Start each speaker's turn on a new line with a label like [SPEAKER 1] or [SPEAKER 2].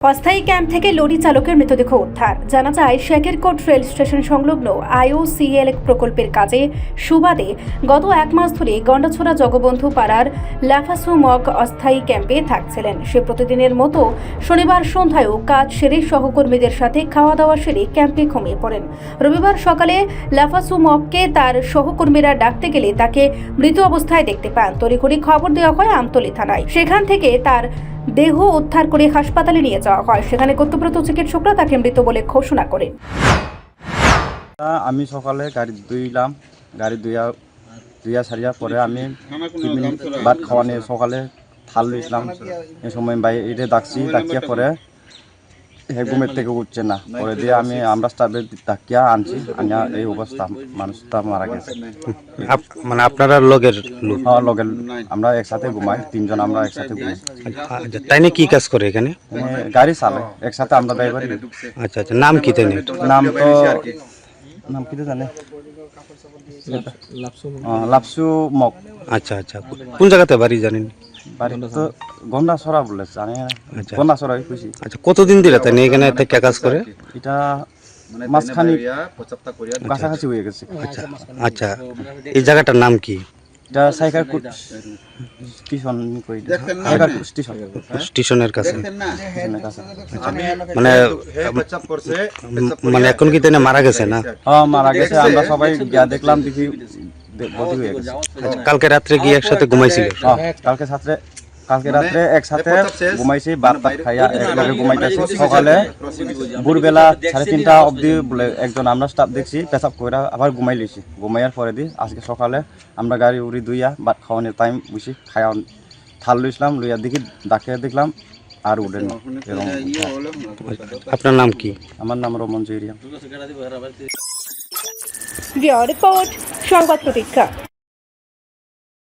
[SPEAKER 1] অস্থায়ী ক্যাম্প থেকে লরি চালকের মৃতদেহ উদ্ধার। জানা যায়, শেখেরকোট রেল স্টেশন সংলগ্ন IOCL প্রকল্পের কাজে সুবাদে গত এক মাস ধরে গন্ডাছড়া জগবন্ধু পাড়ার লাফাসু মগ অস্থায়ী ক্যাম্পে থাকছিলেন। সে প্রতিদিনের মতো শনিবার সন্ধ্যায়ও কাজ সেরে সহকর্মীদের সাথে খাওয়া দাওয়া সেরে ক্যাম্পে ঘুমিয়ে পড়েন। রবিবার সকালে লাফাসু মগকে তার সহকর্মীরা ডাকতে গেলে তাকে মৃত অবস্থায় দেখতে পান। তড়িঘড়ি খবর দেওয়া হয় আমতলী থানায়। সেখান থেকে তার দেহ উদ্ধার করে হাসপাতালে নিয়ে যাওয়া হয়। সেখানে কর্তব্যরত চিকিৎসকরা তাকে মৃত বলে ঘোষণা করেন।
[SPEAKER 2] আমি সকালে গাড়ি ধুইলাম, গাড়ি ধুইয়া সারিয়া পরে আমি টিফিন ভাত খাওয়া নিয়ে সকালে থাল লইছিলাম। এই সময় বাইরে ডাকিয়া পরে ঘুমের থেকে উঠছে না। পরে দিয়ে আমরা স্টাফে ডাকিয়া আনছি, আনিয়া এই অবস্থা, মানুষটা মারা গেছে।
[SPEAKER 3] মানে আপনারা লগের লোক?
[SPEAKER 2] হ্যাঁ, লগের, আমরা একসাথে ঘুমাই, তিনজন আমরা একসাথে ঘুমাই।
[SPEAKER 3] তাই না, কি কাজ করে এখানে?
[SPEAKER 2] গাড়ি চালে একসাথে, আমরা ড্রাইভার।
[SPEAKER 3] আচ্ছা আচ্ছা, নাম কি তাই?
[SPEAKER 2] নাম কি তো জানে, লাপসু মগ।
[SPEAKER 3] আচ্ছা আচ্ছা, কোন জায়গাতে বাড়ি জানেন?
[SPEAKER 2] বাড়ি তো গন্ডাছড়া বলে, জানি না। গন্ডাছড়া খুশি।
[SPEAKER 3] আচ্ছা, কতদিন দিলে তাই এখানে থেকে কাজ করে?
[SPEAKER 2] এটা মাঝখানি কাছাকাছি হয়ে গেছে।
[SPEAKER 3] আচ্ছা আচ্ছা, এই জায়গাটার নাম কি?
[SPEAKER 2] এটা সাইকারকুট স্টেশন,
[SPEAKER 3] স্টেশনের কাছে। মানে মানে এখন কি তাই মারা গেছে না?
[SPEAKER 2] হ্যাঁ, মারা গেছে। আমরা সবাই গিয়া দেখলাম, দেখি বডি হয়ে গেছে।
[SPEAKER 3] কালকে রাত্রে গিয়ে একসাথে ঘুমাইছিল?
[SPEAKER 2] কালকে রাত্রে একসাথে ঘুমাইছি, ভাত খাইয়া একলগে ঘুমাইতেছি। সকালে ভোরবেলা 3:30 অবধি বলে একজন আমরা স্টাফ দেখছি পেশাব করে আবার ঘুমাই লইছি। ঘুমাইয়ার পরে আজকে সকালে আমরা গাড়ি উড়ি ধুইয়া ভাত খাওয়ানোর টাইম বুঝি খাইয়া থাল লইছিলাম, লইয়া দেখলাম আর উঠেন।
[SPEAKER 3] আপনার নাম কি?
[SPEAKER 2] আমার নাম রমন জৈরিয়া।
[SPEAKER 1] রিপোর্ট সংবাদ প্রতীক্ষা।